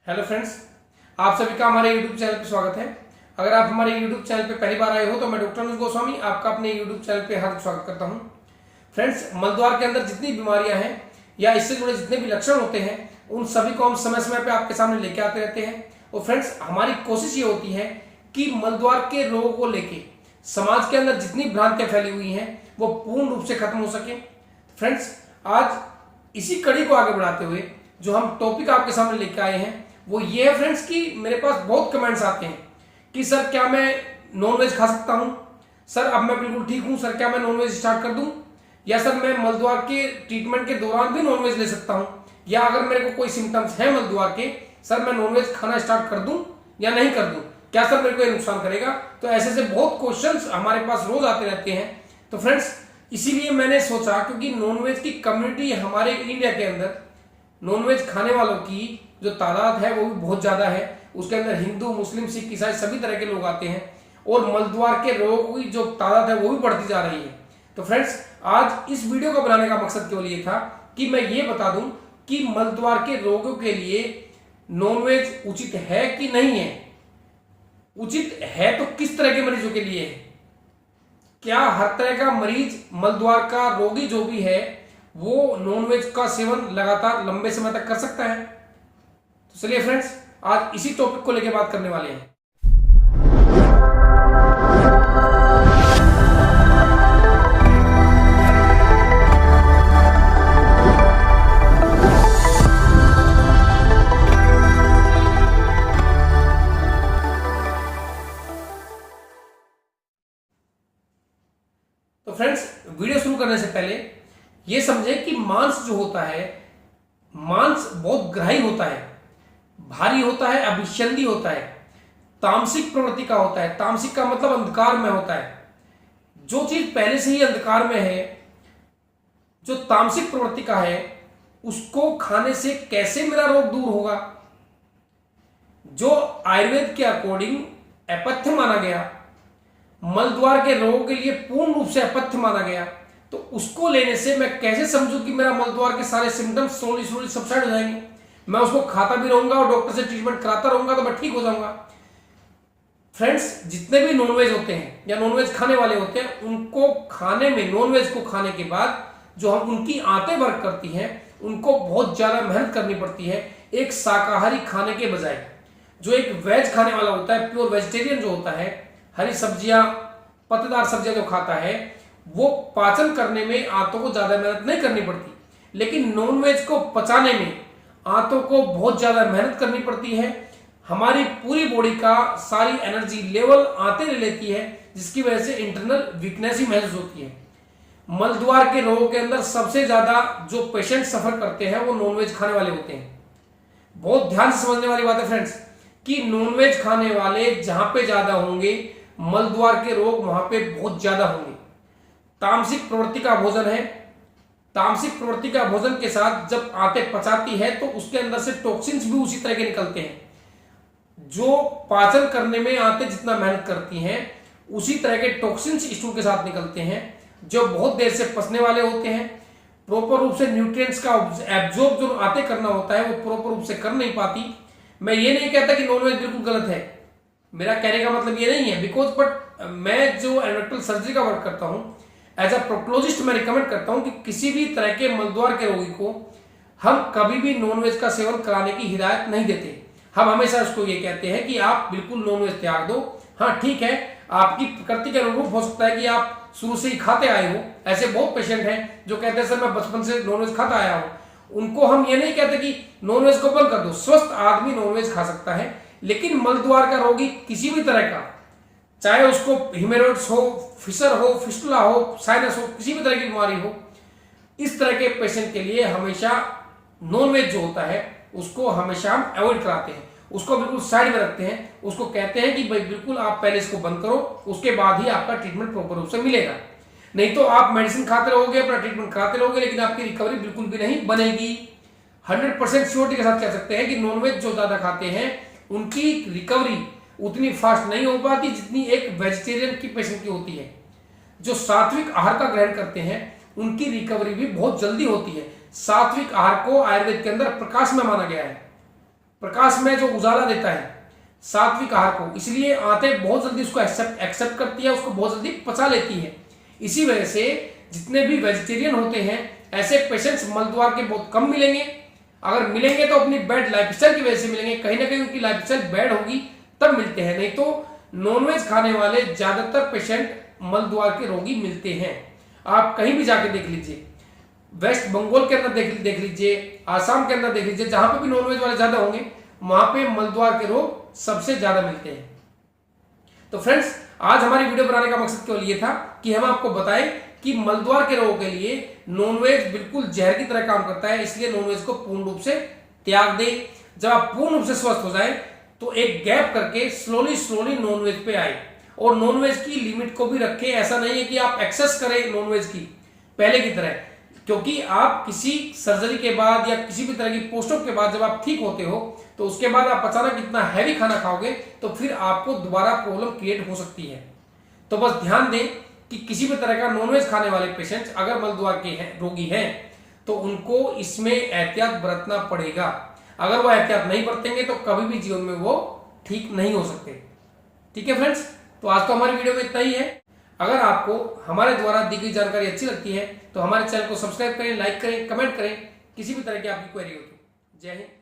Hello friends, आप सभी का हमारे यूट्यूब चैनल पर स्वागत है। अगर आप हमारे यूट्यूब चैनल पर पहली बार आए हो तो मैं डॉक्टर अनुज गोस्वामी आपका अपने यूट्यूब चैनल पे हार्दिक स्वागत करता हूं। फ्रेंड्स, मलद्वार के अंदर जितनी बीमारियां हैं या इससे जुड़े जितने भी लक्षण होते हैं उन सभी को हम समय समय पे आपके सामने लेके आते रहते हैं। और फ्रेंड्स, हमारी कोशिश ये होती है कि मलद्वार के रोग को लेके समाज के अंदर जितनी भ्रांतियां फैली हुई हैं वो पूर्ण रूप से खत्म हो सके। फ्रेंड्स, आज इसी कड़ी को आगे बढ़ाते हुए जो हम टॉपिक आपके सामने लेके आए हैं वो ये है फ्रेंड्स कि मेरे पास बहुत कमेंट्स आते हैं कि सर क्या मैं नॉनवेज खा सकता हूं, सर अब मैं बिल्कुल ठीक हूं, सर क्या मैं नॉनवेज स्टार्ट कर दूं, या सर मैं मलद्वार के ट्रीटमेंट के दौरान भी नॉनवेज ले सकता हूं, या अगर मेरे को कोई सिम्टम्स है मलद्वार के सर मैं नॉनवेज खाना स्टार्ट कर दूं या नहीं कर दूं, क्या सर मेरे को ये नुकसान करेगा। तो ऐसे से बहुत क्वेश्चंस हमारे पास रोज आते रहते हैं। तो फ्रेंड्स, इसीलिए मैंने सोचा क्योंकि नॉनवेज की कम्युनिटी हमारे इंडिया के अंदर नॉनवेज खाने वालों की जो तादाद है वो भी बहुत ज्यादा है। उसके अंदर हिंदू, मुस्लिम, सिख, ईसाई सभी तरह के लोग आते हैं और मलद्वार के रोगों की जो तादाद है वो भी बढ़ती जा रही है। तो फ्रेंड्स, आज इस वीडियो को बनाने का मकसद केवल ये था कि मैं ये बता दूं कि मलद्वार के रोगों के लिए नॉनवेज उचित है कि नहीं है। उचित है तो किस तरह के मरीजों के लिए है, क्या हर तरह का मरीज मलद्वार का रोगी जो भी है वो नॉनवेज का सेवन लगातार लंबे समय तक कर सकता है। तो चलिए फ्रेंड्स, आज इसी टॉपिक को लेकर बात करने वाले हैं। तो फ्रेंड्स, वीडियो शुरू करने से पहले यह समझे कि मांस जो होता है, मांस बहुत ग्राही होता है, भारी होता है, अभिसंधी होता है, तामसिक प्रवृत्ति का होता है। तामसिक का मतलब अंधकार में होता है। जो चीज पहले से ही अंधकार में है, जो तामसिक प्रवृत्ति का है, उसको खाने से कैसे मेरा रोग दूर होगा। जो आयुर्वेद के अकॉर्डिंग अपथ्य माना गया, मलद्वार के रोग के लिए पूर्ण रूप से अपथ्य माना गया, तो उसको लेने से मैं कैसे समझूं कि मेरा मलद्वार के सारे सिम्टम्स स्लोली स्लोली सबसाइड हो जाएंगे, मैं उसको खाता भी रहूंगा और डॉक्टर से ट्रीटमेंट कराता रहूंगा तो मैं ठीक हो जाऊंगा। फ्रेंड्स, जितने भी नॉनवेज होते हैं या नॉनवेज खाने वाले होते हैं उनको खाने में, नॉनवेज को खाने के बाद जो हम उनकी आंतें वर्क करती हैं उनको बहुत ज्यादा मेहनत करनी पड़ती है। एक शाकाहारी खाने के बजाय जो एक वेज खाने वाला होता है, प्योर वेजिटेरियन जो होता है, हरी सब्जियां, पत्तेदार सब्जियां जो खाता है, वो पाचन करने में आंतों को ज्यादा मेहनत नहीं करनी पड़ती। लेकिन नॉनवेज को पचाने में आंतों को बहुत ज्यादा मेहनत करनी पड़ती है। हमारी पूरी बॉडी का सारी एनर्जी लेवल आंतें ले लेती है, जिसकी वजह से इंटरनल वीकनेस ही महसूस होती है। मलद्वार के रोगों के अंदर सबसे ज्यादा जो पेशेंट सफर करते हैं वो नॉनवेज खाने वाले होते हैं। बहुत ध्यान से समझने वाली बात है फ्रेंड्स कि नॉनवेज खाने वाले जहां पे ज्यादा होंगे मलद्वार के रोग वहां पे बहुत ज्यादा होंगे। तामसिक प्रवृत्ति का भोजन है, तामसिक प्रवृत्ति का भोजन के साथ जब आंतें पचाती है तो उसके अंदर से टॉक्सिन्स भी उसी तरह के निकलते हैं। जो पाचन करने में आंतें जितना मेहनत करती हैं उसी तरह के टॉक्सिन्स स्टूल के साथ निकलते हैं, जो बहुत देर से पचने वाले होते हैं। प्रॉपर रूप से न्यूट्रिएंट्स का एब्जॉर्ब जो आंतें करना होता है वो प्रॉपर रूप से कर नहीं पाती। मैं ये नहीं कहता कि नॉनवेज बिल्कुल गलत है, मेरा कहने का मतलब ये नहीं है, बिकॉज बट मैं जो एंडोक्रिनल सर्जरी का वर्क करता हूं एज अ प्रोक्टोलॉजिस्ट, मैं रिकमेंड करता हूं कि किसी भी तरह के मलद्वार के रोगी को हम कभी भी नॉनवेज का सेवन कराने की हिदायत नहीं देते। हम हमेशा उसको ये कहते हैं कि आप बिल्कुल नॉनवेज त्याग दो। हाँ ठीक है, आपकी प्रकृति के अनुरूप हो सकता है कि आप शुरू से ही खाते आए हो। ऐसे बहुत पेशेंट हैं जो कहते हैं सर मैं बचपन से नॉनवेज खाता आया हूं। उनको हम ये नहीं कहते कि नॉनवेज को बंद कर दो। स्वस्थ आदमी नॉनवेज खा सकता है, लेकिन मलद्वार का रोगी किसी भी तरह का, चाहे उसको हिमेरोइड्स हो, फिशर हो, फिस्टुला हो, साइनस हो, किसी भी तरह की बीमारी हो, इस तरह के पेशेंट के लिए हमेशा नॉनवेज जो होता है उसको हमेशा हम अवॉइड कराते हैं, उसको बिल्कुल साइड में रखते हैं। उसको कहते हैं कि भाई बिल्कुल आप पहले इसको बंद करो, उसके बाद ही आपका ट्रीटमेंट प्रॉपर रूप से मिलेगा। नहीं तो आप मेडिसिन खाते रहोगे, अपना ट्रीटमेंट कराते रहोगे, लेकिन आपकी रिकवरी बिल्कुल भी नहीं बनेगी। 100% श्योरिटी के साथ कह सकते हैं कि नॉनवेज जो ज्यादा खाते हैं उनकी रिकवरी उतनी फास्ट नहीं हो पाती जितनी एक वेजिटेरियन की पेशेंट की होती है। जो सात्विक आहार का ग्रहण करते हैं उनकी रिकवरी भी बहुत जल्दी होती है। सात्विक आहार को आयुर्वेद के अंदर प्रकाश में माना गया है। प्रकाश में जो उजाला देता है सात्विक आहार को, इसलिए आंतें बहुत जल्दी उसको एक्सेप्ट करती है, उसको बहुत जल्दी पचा लेती है। इसी वजह से जितने भी वेजिटेरियन होते हैं ऐसे पेशेंट्स मलद्वार के बहुत कम मिलेंगे। अगर मिलेंगे तो अपनी बैड लाइफस्टाइल की वजह से मिलेंगे, कहीं ना कहीं उनकी लाइफस्टाइल बैड होगी तब मिलते हैं, नहीं तो नॉनवेज खाने वाले ज्यादातर पेशेंट मलद्वार के रोगी मिलते हैं। आप कहीं भी जाके देख लीजिए, वेस्ट बंगाल के अंदर देख लीजिए, आसाम के अंदर देख लीजिए, जहां पे भी नॉनवेज वाले ज्यादा होंगे वहां पे मलद्वार के रोग सबसे ज्यादा मिलते हैं। तो फ्रेंड्स, आज हमारी वीडियो बनाने का मकसद केवल ये था कि हम आपको बताएं कि मलद्वार के रोग के लिए नॉनवेज बिल्कुल जहर की तरह काम करता है, इसलिए नॉनवेज को पूर्ण रूप से त्याग दें। जब आप पूर्ण रूप से स्वस्थ हो जाए तो एक गैप करके स्लोली नॉनवेज पे आए और नॉनवेज की लिमिट को भी रखें। ऐसा नहीं है कि आप एक्सेस करें नॉनवेज की पहले की तरह, क्योंकि आप किसी सर्जरी के बाद या किसी भी तरह की पोस्ट ऑप के बाद जब आप ठीक होते हो तो उसके बाद आप अचानक इतना हैवी खाना खाओगे तो फिर आपको दोबारा प्रॉब्लम क्रिएट हो सकती है। तो बस ध्यान दें कि किसी भी तरह का नॉनवेज खाने वाले पेशेंट्स अगर मलद्वार के रोगी हैं तो उनको इसमें एहतियात बरतना पड़ेगा। अगर वो एहतियात नहीं बरतेंगे तो कभी भी जीवन में वो ठीक नहीं हो सकते। ठीक है फ्रेंड्स, तो आज तो हमारी वीडियो में इतना ही है। अगर आपको हमारे द्वारा दी गई जानकारी अच्छी लगती है तो हमारे चैनल को सब्सक्राइब करें, लाइक करें, कमेंट करें, किसी भी तरह की आपकी क्वेरी हो तो। जय हिंद।